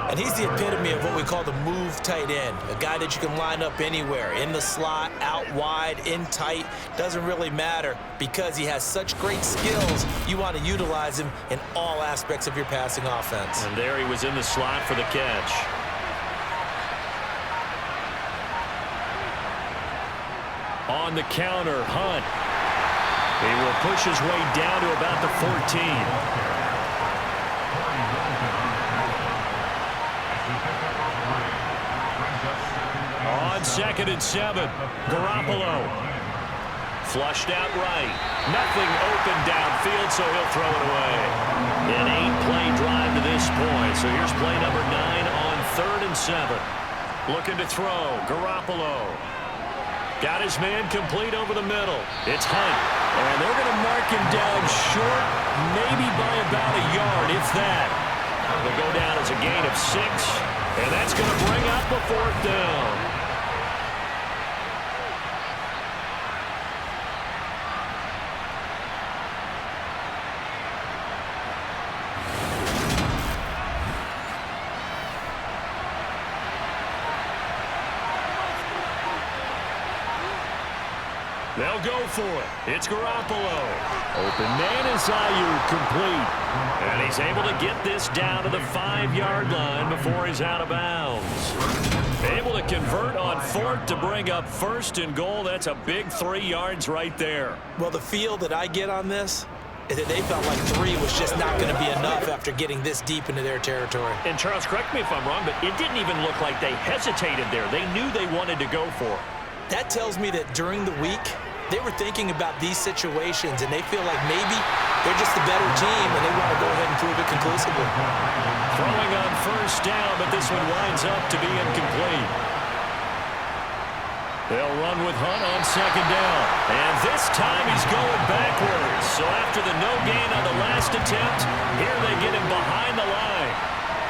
And he's the epitome of what we call the move tight end, a guy that you can line up anywhere, in the slot, out wide, in tight, doesn't really matter because he has such great skills. You want to utilize him in all aspects of your passing offense. And there he was in the slot for the catch. On the counter, Hunt. He will push his way down to about the 14. On 2nd and 7, Garoppolo Flushed out right. Nothing open downfield, so he'll throw it away. An 8-play drive to this point. So here's play number 9 on 3rd and 7. Looking to throw. Garoppolo. Got his man complete over the middle. It's Hunt. And they're going to mark him down short, maybe by about a yard, if that. They'll go down as a gain of 6. And that's going to bring up the 4th down. They'll go for it. It's Garoppolo. Open man is Ayuk, complete. And he's able to get this down to the 5-yard line before he's out of bounds. Able to convert on 4th to bring up 1st and goal. That's a big 3 yards right there. Well, the feel that I get on this is that they felt like 3 was just not going to be enough after getting this deep into their territory. And Charles, correct me if I'm wrong, but it didn't even look like they hesitated there. They knew they wanted to go for it. That tells me that during the week, they were thinking about these situations, and they feel like maybe they're just the better team, and they want to go ahead and prove it conclusively. Throwing on 1st down, but this one winds up to be incomplete. They'll run with Hunt on 2nd down. And this time he's going backwards. So after the no gain on the last attempt, here they get him behind the line.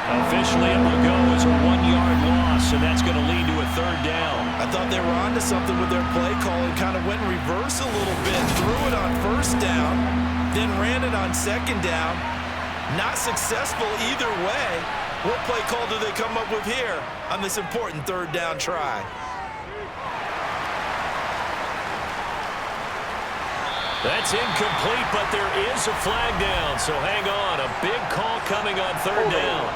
Officially, it will go as a 1-yard loss, and that's going to lead to a 3rd down. I thought they were onto something with their play call and kind of went in reverse a little bit. Threw it on 1st down, then ran it on 2nd down. Not successful either way. What play call do they come up with here on this important 3rd down try? That's incomplete, but there is a flag down, so hang on. A big call coming on 3rd down.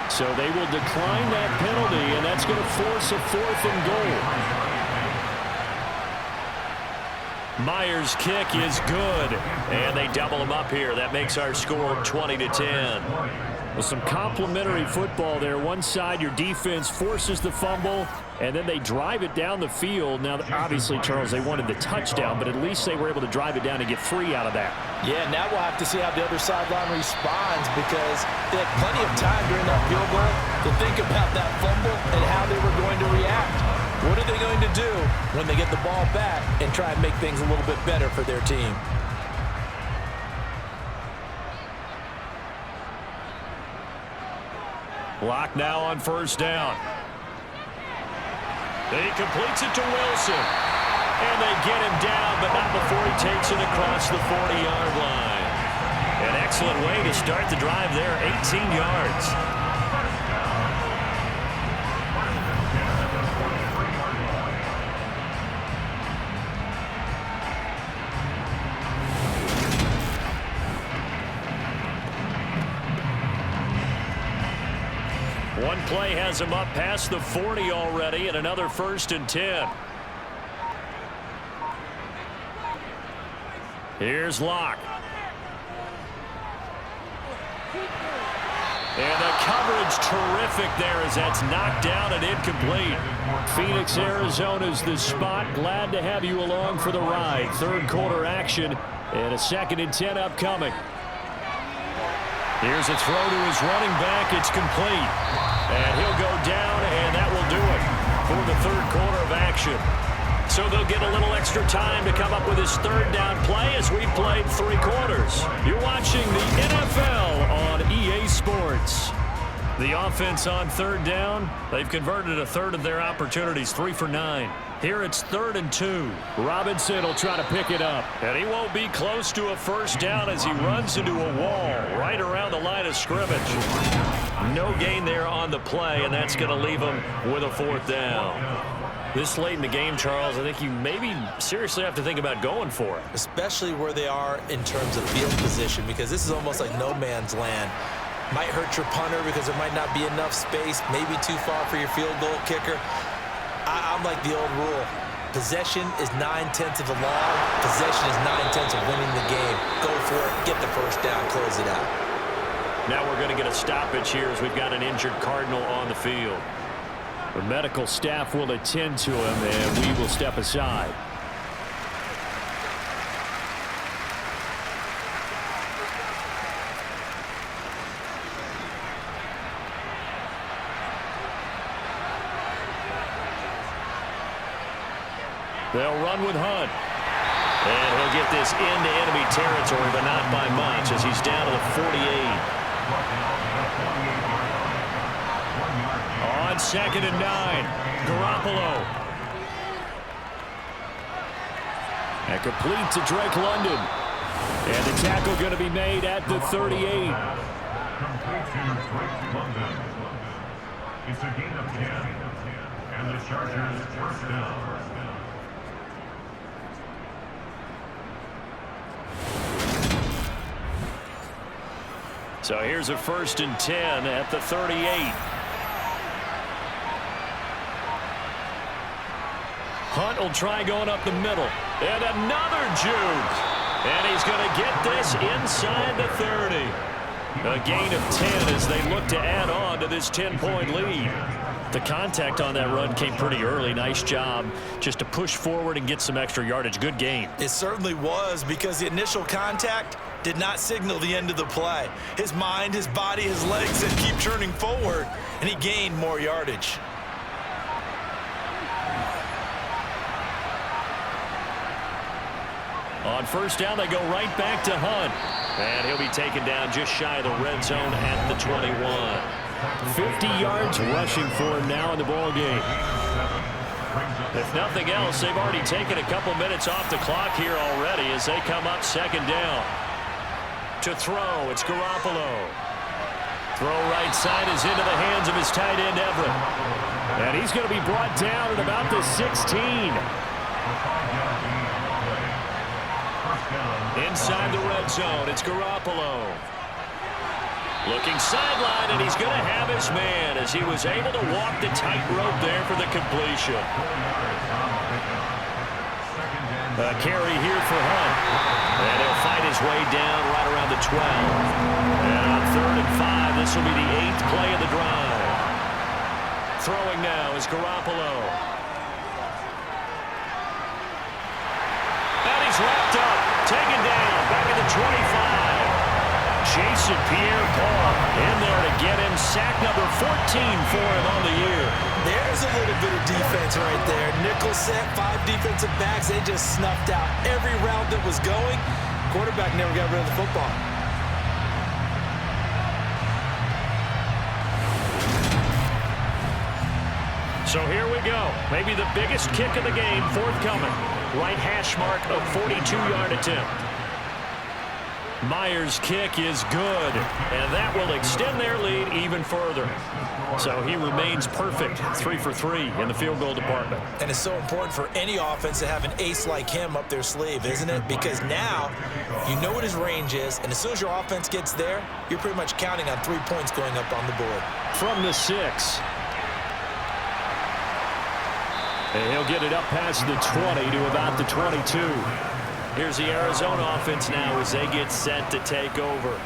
So they will decline that penalty, and that's going to force a 4th and goal. Myers' kick is good, and they double him up here. That makes our score 20-10. With some complimentary football there. One side, your defense forces the fumble, and then they drive it down the field. Now, obviously, Charles, they wanted the touchdown, but at least they were able to drive it down and get free out of that. Yeah, now we'll have to see how the other sideline responds, because they had plenty of time during that field goal to think about that fumble and how they were going to react. What are they going to do when they get the ball back and try and make things a little bit better for their team? Lock now on 1st down. He completes it to Wilson. And they get him down, but not before he takes it across the 40-yard line. An excellent way to start the drive there, 18 yards. One play has him up past the 40 already, and another 1st and 10. Here's Locke. And the coverage terrific there as that's knocked down and incomplete. Phoenix, Arizona's the spot. Glad to have you along for the ride. 3rd quarter action and a 2nd and 10 upcoming. Here's a throw to his running back. It's complete. And he'll go down, and that will do it for the 3rd quarter of action. So they'll get a little extra time to come up with his 3rd down play as we played 3 quarters. You're watching the NFL on EA Sports. The offense on 3rd down, they've converted a 1/3 of their opportunities, 3 for 9. Here it's 3rd and 2. Robinson will try to pick it up. And he won't be close to a 1st down as he runs into a wall right around the line of scrimmage. No gain there on the play, and that's going to leave him with a 4th down. This late in the game, Charles, I think you maybe seriously have to think about going for it. Especially where they are in terms of field position, because this is almost like no man's land. Might hurt your punter because there might not be enough space, maybe too far for your field goal kicker. I'm like the old rule. Possession is 9/10 of the law. Possession is 9/10 of winning the game. Go for it, get the 1st down, close it out. Now we're going to get a stoppage here as we've got an injured Cardinal on the field. The medical staff will attend to him, and we will step aside. They'll run with Hunt. And he'll get this into enemy territory, but not by much, as he's down to the 48. On 2nd and 9, Garoppolo. And complete to Drake London. And the tackle going to be made at the 38. Complete to Drake London. It's a gain of 10. And the Chargers first down. So here's a 1st and 10 at the 38. Hunt will try going up the middle. And another juke. And he's going to get this inside the 30. A gain of 10 as they look to add on to this 10-point lead. The contact on that run came pretty early. Nice job just to push forward and get some extra yardage. Good gain. It certainly was, because the initial contact did not signal the end of the play. His mind, his body, his legs that keep turning forward, and he gained more yardage. On 1st down, they go right back to Hunt. And he'll be taken down just shy of the red zone at the 21. 50 yards rushing for him now in the ball game. If nothing else, they've already taken a couple minutes off the clock here already as they come up 2nd down. To throw, it's Garoppolo. Throw right side is into the hands of his tight end, Everett. And he's going to be brought down at about the 16. Inside the red zone, it's Garoppolo. Looking sideline, and he's going to have his man as he was able to walk the tightrope there for the completion. A carry here for Hunt. And he'll fight his way down right around the 12. And on 3rd and 5, this will be the 8th play of the drive. Throwing now is Garoppolo. And he's wrapped up, taken down, back at the 25. Jason Pierre-Paul in there to get him. Sack number 14 for him on the year. There's a little bit of defense right there. Nickel set, 5 defensive backs. They just snuffed out every route that was going. Quarterback never got rid of the football. So here we go. Maybe the biggest kick of the game forthcoming. Right hash mark of 42-yard attempt. Myers' kick is good, and that will extend their lead even further. So he remains perfect, 3 for 3 in the field goal department. And it's so important for any offense to have an ace like him up their sleeve, isn't it? Because now you know what his range is, and as soon as your offense gets there, you're pretty much counting on 3 points going up on the board. From the 6. And he'll get it up past the 20 to about the 22. Here's the Arizona offense now as they get set to take over.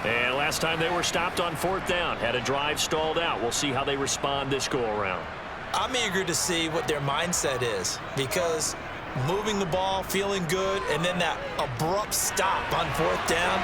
And last time they were stopped on 4th down, had a drive stalled out. We'll see how they respond this go-around. I'm eager to see what their mindset is, because moving the ball, feeling good, and then that abrupt stop on 4th down,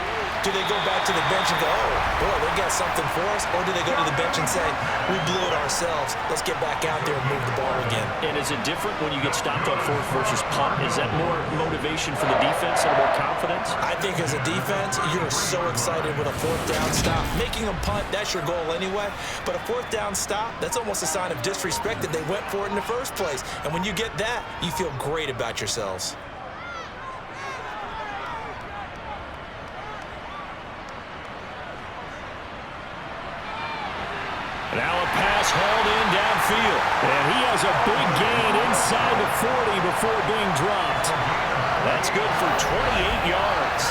do they go back to the bench and go, oh, boy, they got something for us? Or do they go to the bench and say, we blew it ourselves, let's get back out there and move the ball again? And is it different when you get stopped on 4th versus punt? Is that more motivation for the defense and more confidence? I think as a defense, you're so excited with a 4th down stop. Making them punt, that's your goal anyway. But a 4th down stop, that's almost a sign of disrespect that they went for it in the first place. And when you get that, you feel great about yourselves. Now a pass hauled in downfield. And he has a big gain inside the 40 before being dropped. That's good for 28 yards.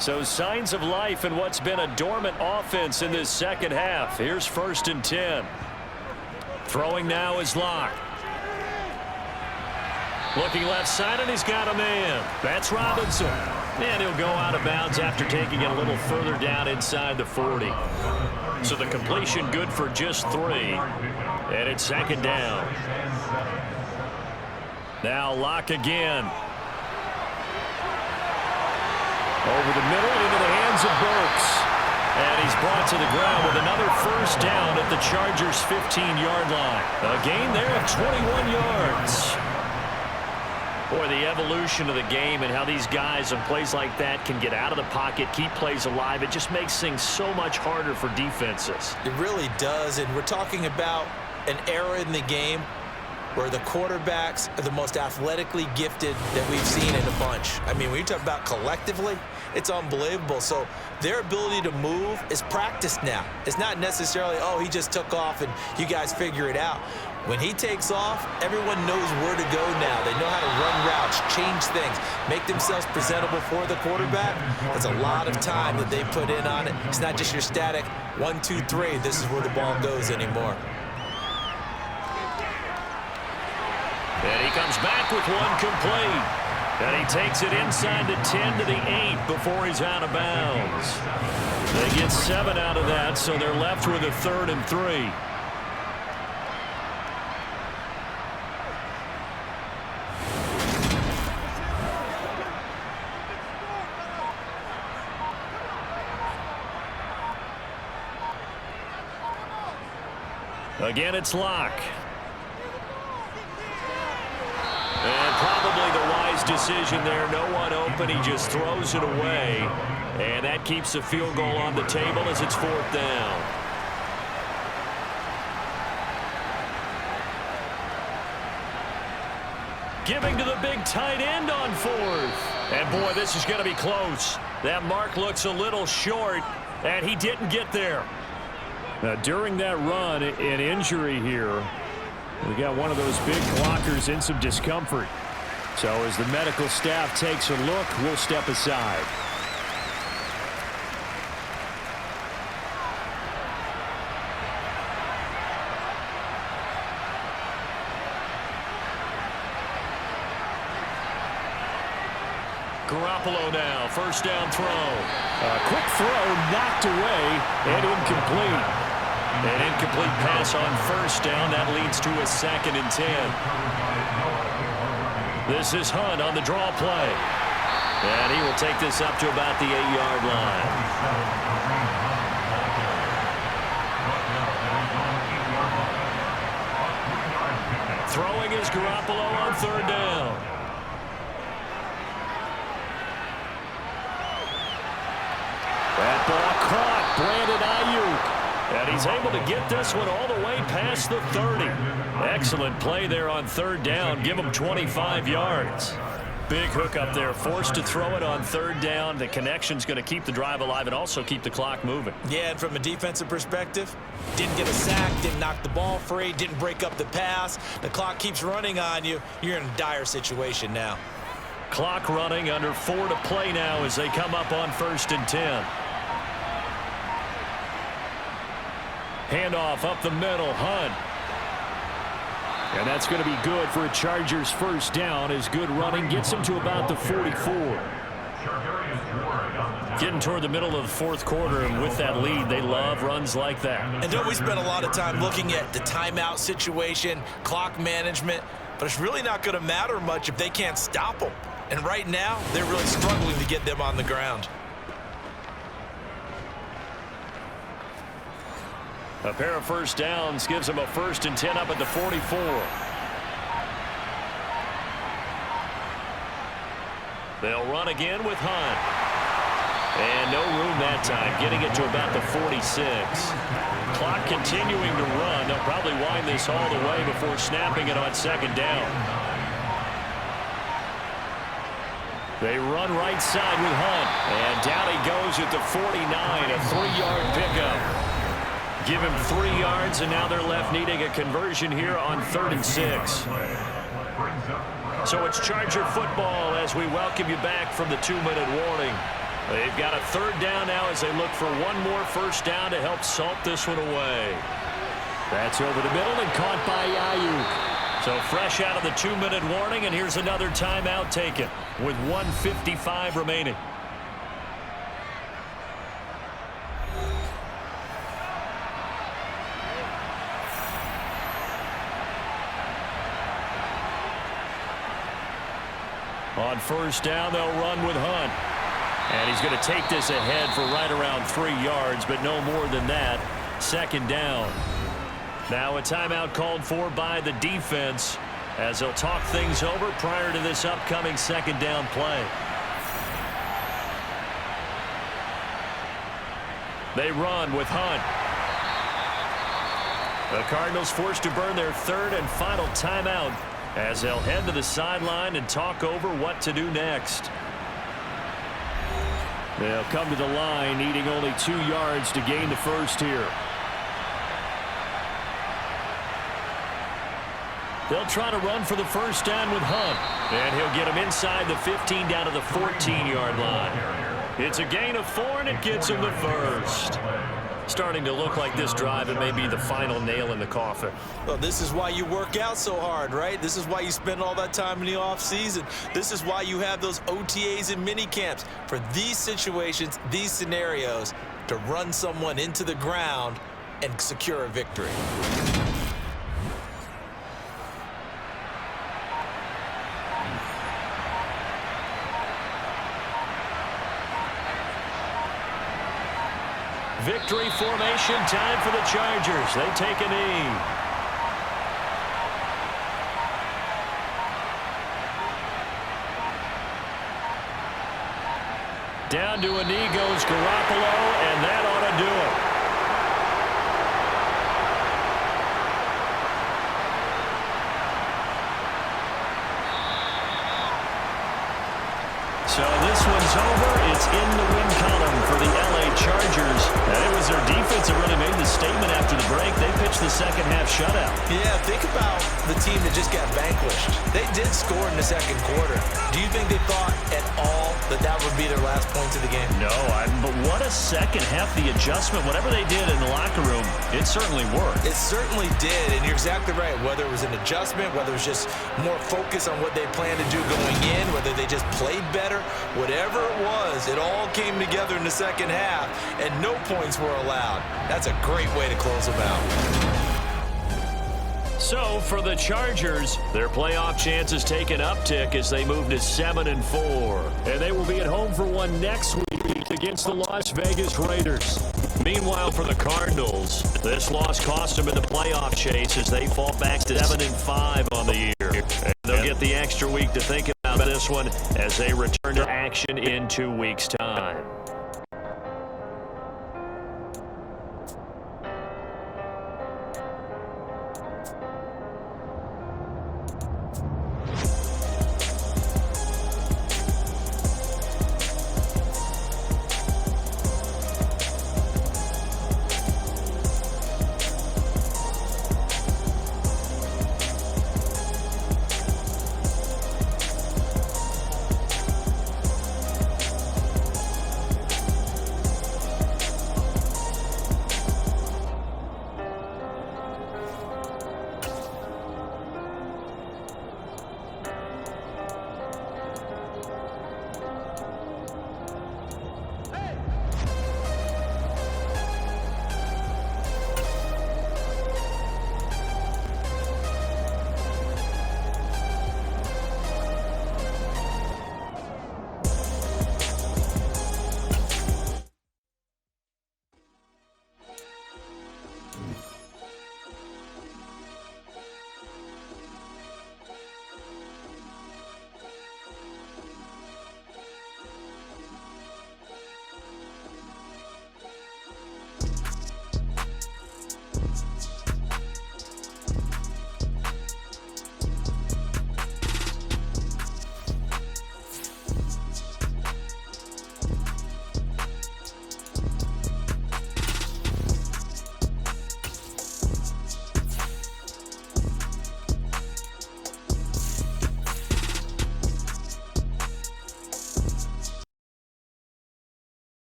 So signs of life in what's been a dormant offense in this second half. Here's 1st and 10. Throwing now is Locke. Looking left side, and he's got a man. That's Robinson. And he'll go out of bounds after taking it a little further down inside the 40. So the completion good for just 3. And it's 2nd down. Now Locke again. Over the middle into the hands of Burks. And he's brought to the ground with another 1st down at the Chargers' 15-yard line. A gain there of 21 yards. Boy, the evolution of the game and how these guys on plays like that can get out of the pocket, keep plays alive, it just makes things so much harder for defenses. It really does, and we're talking about an era in the game where the quarterbacks are the most athletically gifted that we've seen in a bunch. I mean, when you talk about collectively, it's unbelievable. So their ability to move is practiced now. It's not necessarily, oh, he just took off and you guys figure it out. When he takes off, everyone knows where to go now. They know how to run routes, change things, make themselves presentable for the quarterback. That's a lot of time that they put in on it. It's not just your static 1, 2, 3. This is where the ball goes anymore. And he comes back with one complete. And he takes it inside the 10 to the 8 before he's out of bounds. They get 7 out of that, so they're left with a 3rd and 3. Again, it's Locke. And probably the wise decision there. No one open. He just throws it away. And that keeps the field goal on the table as it's 4th down. Giving to the big tight end on 4th. And boy, this is going to be close. That mark looks a little short, and he didn't get there. Now, during that run, an injury here. We got one of those big blockers in some discomfort. So as the medical staff takes a look, we'll step aside. Garoppolo now, 1st down throw. A quick throw knocked away and incomplete. An incomplete pass on 1st down. That leads to a 2nd and 10. This is Hunt on the draw play. And he will take this up to about the 8-yard line. Throwing is Garoppolo on 3rd down. That ball caught. Brandon Ayuk. And he's able to get this one all the way past the 30. Excellent play there on 3rd down. Give him 25 yards. Big hook up there. Forced to throw it on 3rd down. The connection's going to keep the drive alive and also keep the clock moving. Yeah, and from a defensive perspective, didn't get a sack, didn't knock the ball free, didn't break up the pass. The clock keeps running on you. You're in a dire situation now. Clock running, under 4 to play now as they come up on 1st and 10. Handoff up the middle, Hunt. And that's going to be good for a Chargers 1st down as good running gets him to about the 44. Getting toward the middle of the 4th quarter, and with that lead, they love runs like that. And don't we spend a lot of time looking at the timeout situation, clock management, but it's really not going to matter much if they can't stop them. And right now, they're really struggling to get them on the ground. A pair of 1st downs gives them a 1st and 10 up at the 44. They'll run again with Hunt. And no room that time, getting it to about the 46. Clock continuing to run. They'll probably wind this all the way before snapping it on 2nd down. They run right side with Hunt. And down he goes at the 49, a 3-yard pickup. Give him 3 yards, and now they're left needing a conversion here on 3rd and 6. So it's Charger football as we welcome you back from the 2-minute warning. They've got a third down now as they look for one more first down to help salt this one away. That's over the middle and caught by Ayuk. So fresh out of the 2-minute warning, and here's another timeout taken with 1:55 remaining. On first down, they'll run with Hunt. And he's going to take this ahead for right around 3 yards, but no more than that. Second down. Now a timeout called for by the defense as they'll talk things over prior to this upcoming second down play. They run with Hunt. The Cardinals forced to burn their third and final timeout as they'll head to the sideline and talk over what to do next. They'll come to the line needing only 2 yards to gain the first here. They'll try to run for the first down with Hunt. And he'll get him inside the 15 down to the 14-yard line. It's a gain of 4, and it gets him the first. Starting to look like this drive, it may be the final nail in the coffin. Well, this is why you work out so hard, right? This is why you spend all that time in the offseason. This is why you have those OTAs and mini camps for these situations, these scenarios, to run someone into the ground and secure a victory. Victory formation time for the Chargers. They take a knee. Down to a knee goes Garoppolo, and that ought to do it. So this one's over. It's in the win column for the LA Chargers. And it was their defense that really made the statement after the break. They pitched the second half shutout. Yeah, think about the team that just got vanquished. They did score in the second quarter. Do you think they thought at all that that would be their last points of the game? No, but what a second half. The adjustment, whatever they did in the locker room, it certainly worked. It certainly did, and you're exactly right. Whether it was an adjustment, whether it was just more focus on what they planned to do going in, whether they just played better, whatever it was, it all came together in the second half, and no points were allowed. That's a great way to close them out. So for the Chargers, their playoff chances take an uptick as they move to 7-4. And they will be at home for one next week against the Las Vegas Raiders. Meanwhile, for the Cardinals, this loss cost them in the playoff chase as they fall back to 7-5 on the year. And they'll get the extra week to think about this one as they return to action in 2 weeks' time.